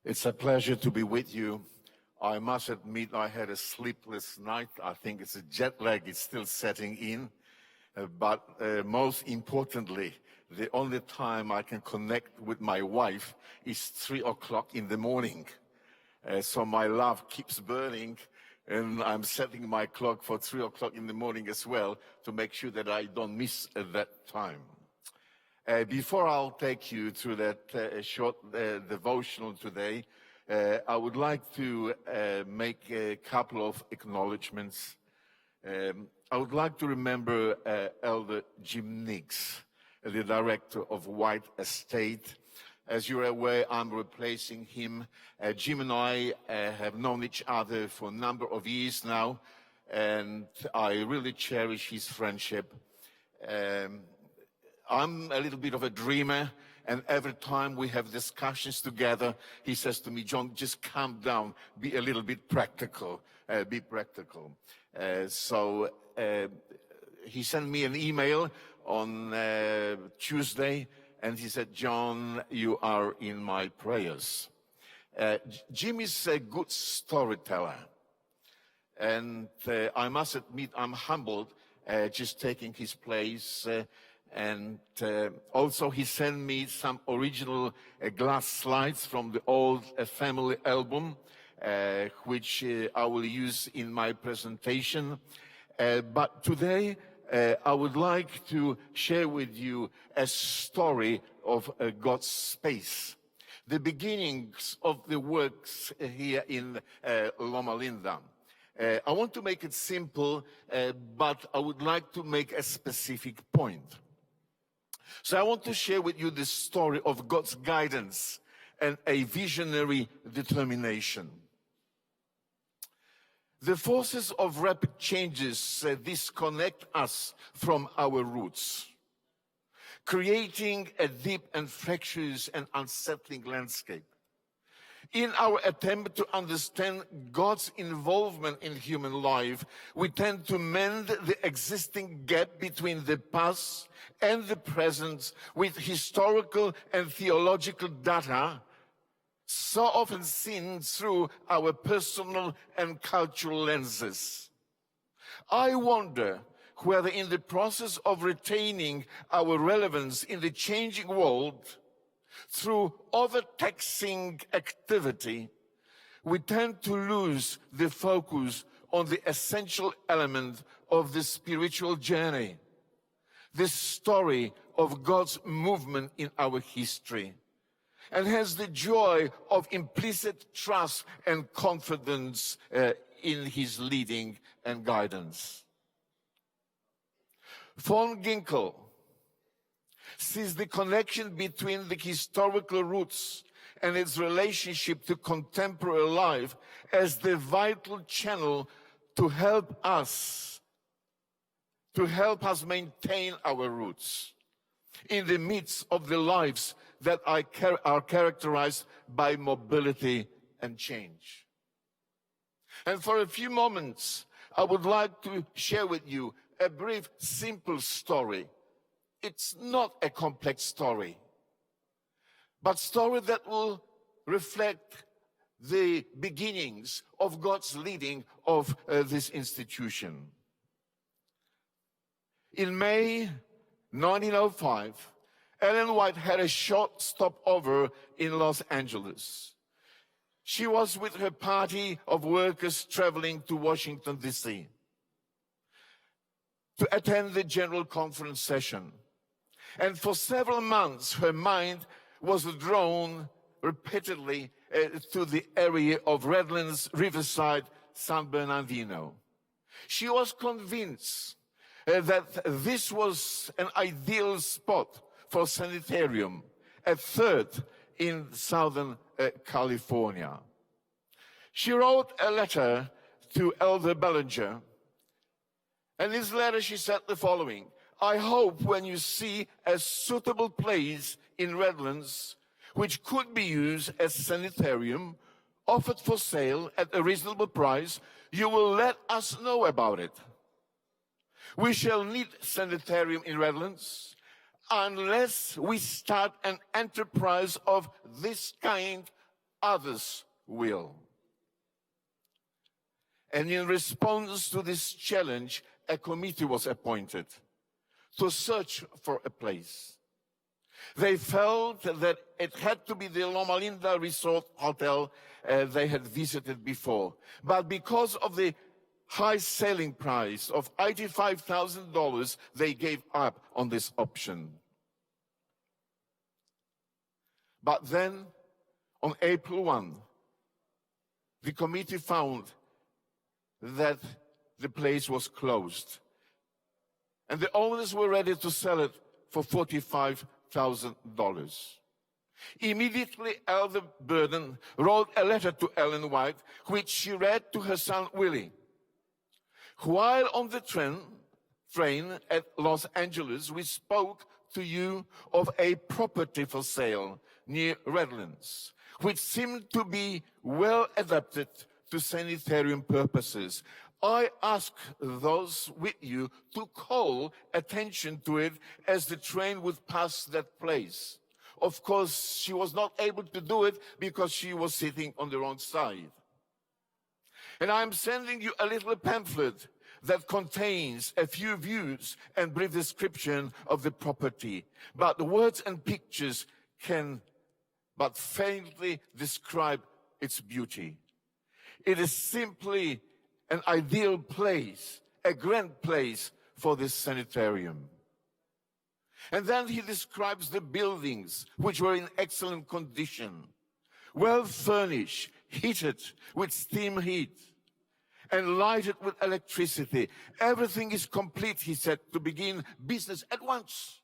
It's a pleasure to be with you. I must admit I had a sleepless night. I think it's a jet lag is still setting in. But most importantly, the only time I can connect with my wife is 3 o'clock in the morning. So my love keeps burning, and I'm setting my clock for 3 o'clock in the morning as well to make sure that I don't miss that time. Before I'll take you through that short devotional today, I would like to make a couple of acknowledgements. I would like to remember Elder Jim Nix, the director of White Estate. As you're aware, I'm replacing him. Jim and I have known each other for a number of years now, and I really cherish his friendship. I'm a little bit of a dreamer, and every time we have discussions together, he says to me, "John, just calm down, be a little bit practical, be practical." So he sent me an email on Tuesday, and he said, "John, you are in my prayers." Jim is a good storyteller, and I must admit I'm humbled just taking his place. And also he sent me some original glass slides from the old family album, which I will use in my presentation. But today I would like to share with you a story of God's space, the beginnings of the works here in Loma Linda. I want to make it simple, but I would like to make a specific point. So I want to share with you the story of God's guidance and a visionary determination. The forces of rapid changes disconnect us from our roots, creating a deep and fractious and unsettling landscape. In our attempt to understand God's involvement in human life, we tend to mend the existing gap between the past and the present with historical and theological data, so often seen through our personal and cultural lenses. I wonder whether in the process of retaining our relevance in the changing world, through overtaxing activity, we tend to lose the focus on the essential element of the spiritual journey, the story of God's movement in our history, and has the joy of implicit trust and confidence in his leading and guidance. Von Ginkel sees the connection between the historical roots and its relationship to contemporary life as the vital channel to help us maintain our roots in the midst of the lives that are characterized by mobility and change. And for a few moments, I would like to share with you a brief, simple story. It's not a complex story, but story that will reflect the beginnings of God's leading of this institution. In May 1905, Ellen White had a short stopover in Los Angeles. She was with her party of workers traveling to Washington, D.C. to attend the General Conference session. And for several months, her mind was drawn repeatedly to the area of Redlands, Riverside, San Bernardino. She was convinced that this was an ideal spot for a sanitarium, a third in Southern California. She wrote a letter to Elder Bellinger, and in this letter she said the following: "I hope when you see a suitable place in Redlands, which could be used as sanitarium, offered for sale at a reasonable price, you will let us know about it. We shall need sanitarium in Redlands unless we start an enterprise of this kind others will. And in response to this challenge, a committee was appointed to search for a place. They felt that it had to be the Loma Linda Resort Hotel they had visited before. But because of the high selling price of $85,000, they gave up on this option. But then, on April 1, the committee found that the place was closed. And the owners were ready to sell it for $45,000. Immediately, Elder Burden wrote a letter to Ellen White, which she read to her son Willie. While on the train at Los Angeles, we spoke to you of a property for sale near Redlands, which seemed to be well adapted to sanitarium purposes. I ask those with you to call attention to it as the train would pass that place. Of course, she was not able to do it because she was sitting on the wrong side. And I'm sending you a little pamphlet that contains a few views and brief description of the property. But the words and pictures can but faintly describe its beauty. It is simply an ideal place, a grand place for this sanitarium. And then he describes the buildings, which were in excellent condition, well furnished, heated with steam heat, and lighted with electricity. Everything is complete, he said, to begin business at once.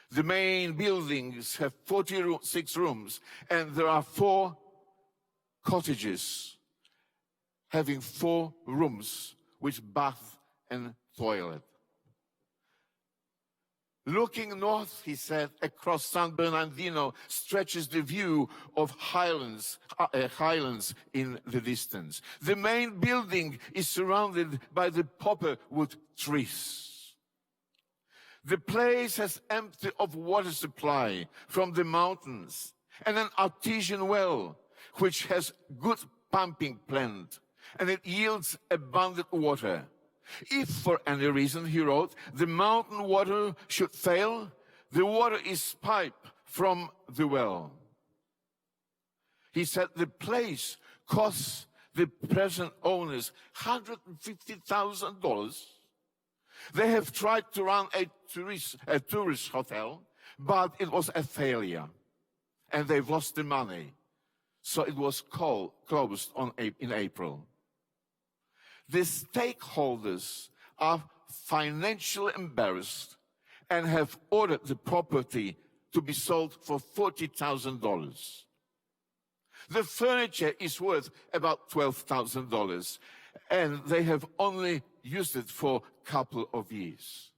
The main buildings have 46 rooms, and there are 4 cottages having 4 rooms with bath and toilet. Looking north, he said, across San Bernardino stretches the view of highlands in the distance. The main building is surrounded by the popperwood trees. The place has empty of water supply from the mountains and an artesian well, which has good pumping plant, and it yields abundant water. If for any reason, he wrote, the mountain water should fail, the water is piped from the well. He said the place costs the present owners $150,000. They have tried to run a tourist hotel, but it was a failure, and they've lost the money. So it was closed in April. The stakeholders are financially embarrassed and have ordered the property to be sold for $40,000. The furniture is worth about $12,000, and they have only used it for a couple of years.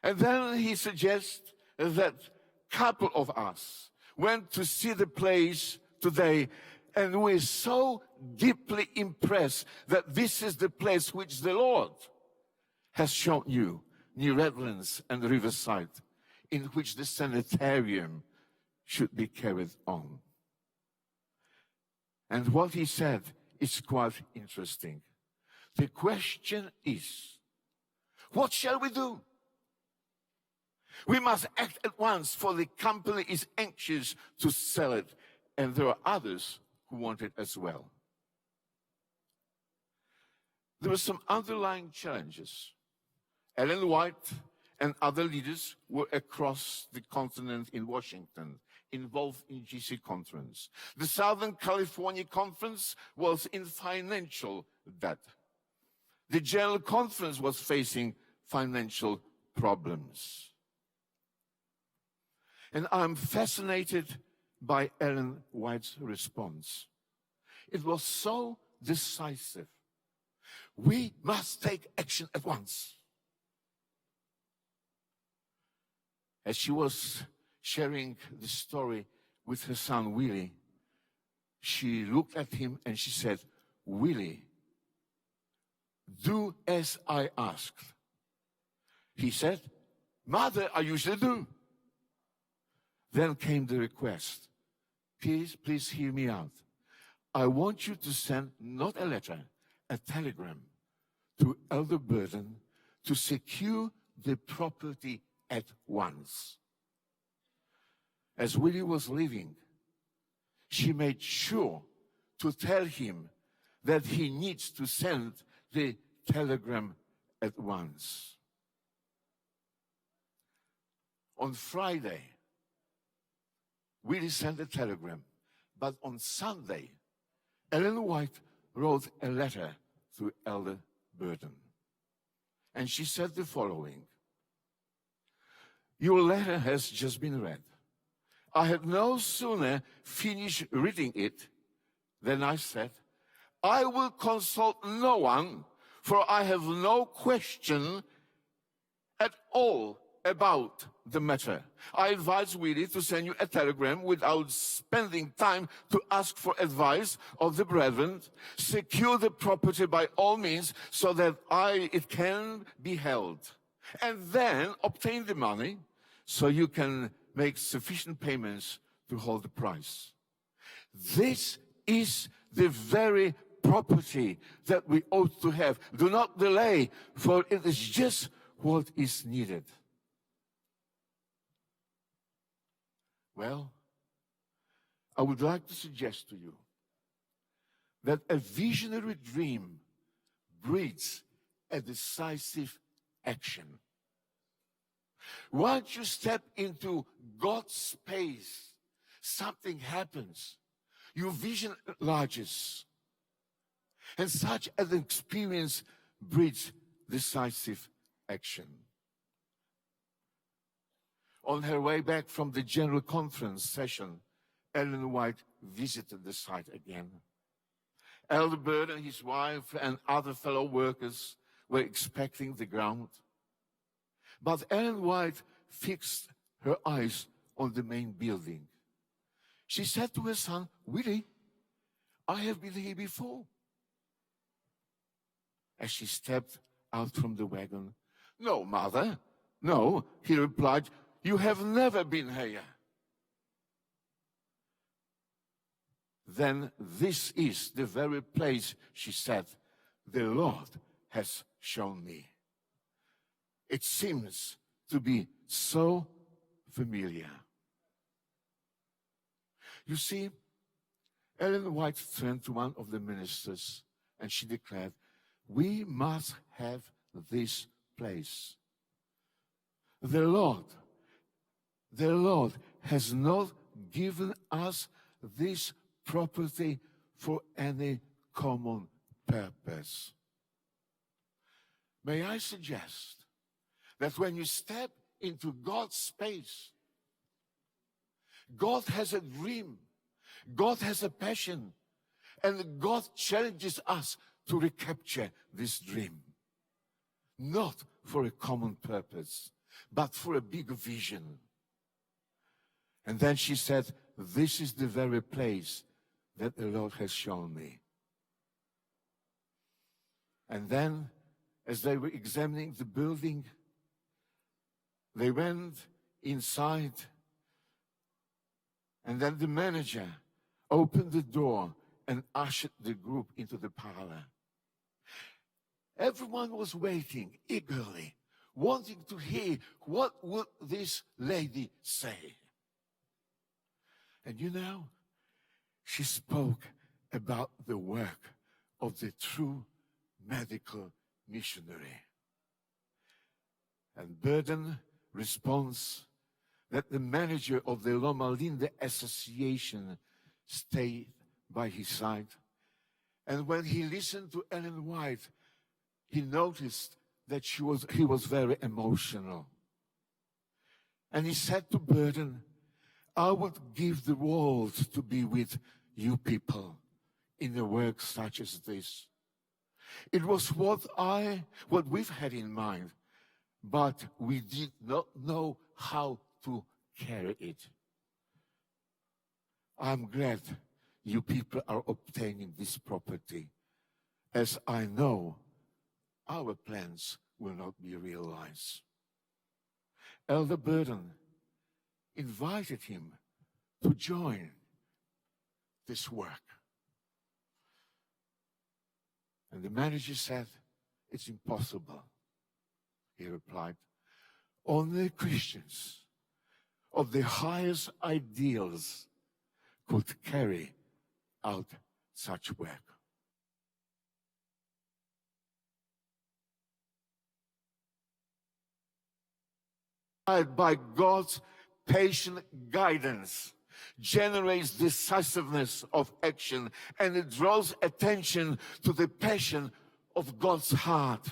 And then he suggests that a couple of us went to see the place today, and we're so deeply impressed that this is the place which the Lord has shown you, near Redlands and Riverside, in which the sanitarium should be carried on. And what he said is quite interesting. The question is, what shall we do? We must act at once, for the company is anxious to sell it, and there are others who want it as well. There were some underlying challenges. Ellen White and other leaders were across the continent in Washington, involved in GC conference. The Southern California conference was in financial debt. The General Conference was facing financial problems. And I'm fascinated by Ellen White's response. It was so decisive. We must take action at once. As she was sharing the story with her son Willie, she looked at him and she said, Willie, do as I asked. He said, Mother, I usually do. Then came the request, please hear me out. I want you to send not a letter, a telegram to Elder Burden to secure the property at once. As Willie was leaving, she made sure to tell him that he needs to send the telegram at once. On Friday, Willie sent a telegram, but on Sunday, Ellen White wrote a letter to Elder Burden. And she said the following: "Your letter has just been read. I had no sooner finished reading it than I said, I will consult no one, for I have no question at all about the matter. I advise Willie to send you a telegram without spending time to ask for advice of the brethren. Secure the property by all means so that it can be held. And then obtain the money so you can make sufficient payments to hold the price. This is the very property that we ought to have. Do not delay, for it is just what is needed." Well, I would like to suggest to you that a visionary dream breeds a decisive action. Once you step into God's space, something happens. Your vision enlarges. And such an experience breeds decisive action. On her way back from the General Conference session, Ellen White visited the site again. Elder Bird and his wife and other fellow workers were inspecting the ground. But Ellen White fixed her eyes on the main building. She said to her son, "Willie, I have been here before." As she stepped out from the wagon, "No, Mother, no," he replied, "you have never been here." "Then this is the very place," she said, "the Lord has shown me. It seems to be so familiar." You see, Ellen White turned to one of the ministers and she declared, "We must have this place. The Lord has not given us this property for any common purpose." May I suggest that when you step into God's space, God has a dream, God has a passion, and God challenges us to recapture this dream. Not for a common purpose, but for a big vision. And then she said, "This is the very place that the Lord has shown me." And then, as they were examining the building, they went inside, and then the manager opened the door and ushered the group into the parlor. Everyone was waiting eagerly, wanting to hear what would this lady say. And you know, she spoke about the work of the true medical missionary. And Burden responds that the manager of the Loma Linda Association stayed by his side. And when he listened to Ellen White, he noticed that he was very emotional. And he said to Burden, "I would give the world to be with you people in a work such as this." It was what we've had in mind, but we did not know how to carry it. I'm glad you people are obtaining this property, as I know our plans will not be realized. Elder Burden invited him to join this work? And the manager said, it's impossible. He replied, only Christians of the highest ideals could carry out such work. By God's patient guidance, generates decisiveness of action, and it draws attention to the passion of God's heart.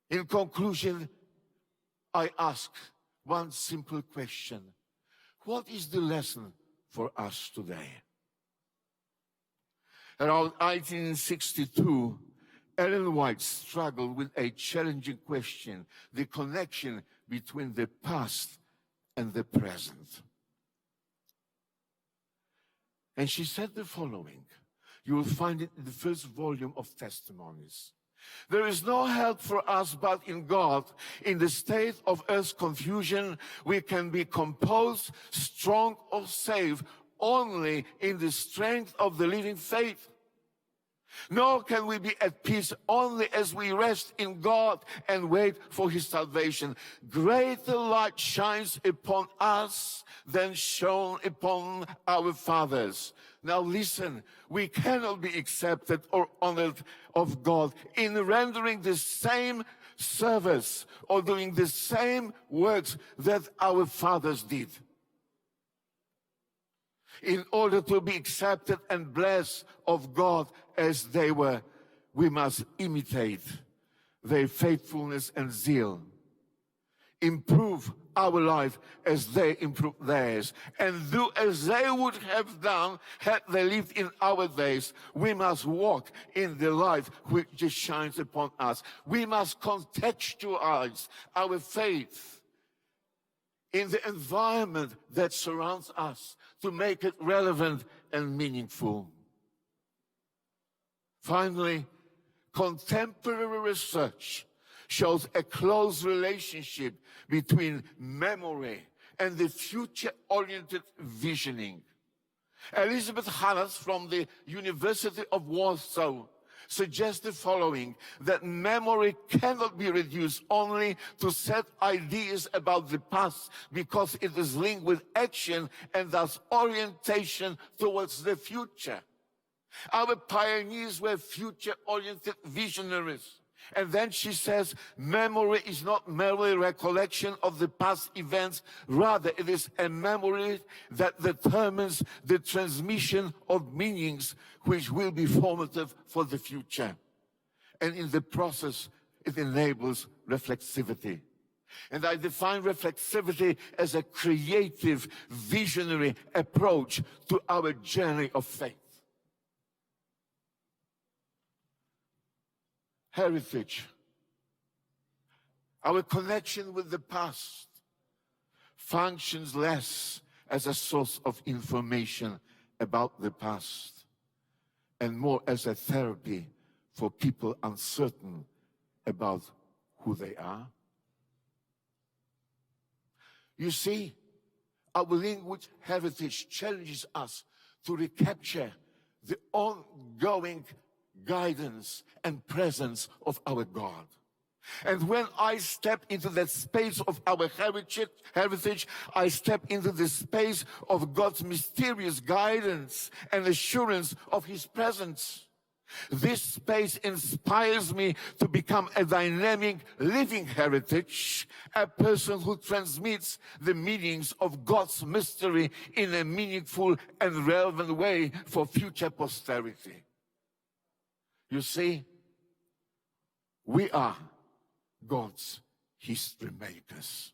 In conclusion, I ask one simple question. What is the lesson for us today? Around 1862, Ellen White struggled with a challenging question, the connection between the past and the present. And she said the following. You will find it in the first volume of Testimonies. There is no help for us but in God. In the state of earth's confusion, we can be composed, strong, or safe only in the strength of the living faith. Nor can we be at peace only as we rest in God and wait for His salvation. Greater light shines upon us than shone upon our fathers. Now listen, we cannot be accepted or honored of God in rendering the same service or doing the same works that our fathers did. In order to be accepted and blessed of God as they were, we must imitate their faithfulness and zeal. Improve our life as they improved theirs, and do as they would have done had they lived in our days. We must walk in the light which just shines upon us. We must contextualize our faith in the environment that surrounds us to make it relevant and meaningful. Finally, contemporary research shows a close relationship between memory and the future-oriented visioning. Elizabeth Hannas from the University of Warsaw suggests the following, that memory cannot be reduced only to set ideas about the past because it is linked with action and thus orientation towards the future. Our pioneers were future-oriented visionaries. And then she says, memory is not merely recollection of the past events. Rather, it is a memory that determines the transmission of meanings which will be formative for the future. And in the process, it enables reflexivity. And I define reflexivity as a creative, visionary approach to our journey of faith. Heritage, our connection with the past, functions less as a source of information about the past and more as a therapy for people uncertain about who they are. You see, our language heritage challenges us to recapture the ongoing guidance and presence of our God. And when I step into that space of our heritage, I step into the space of God's mysterious guidance and assurance of His presence. This space inspires me to become a dynamic, living heritage, a person who transmits the meanings of God's mystery in a meaningful and relevant way for future posterity. You see, we are God's history makers.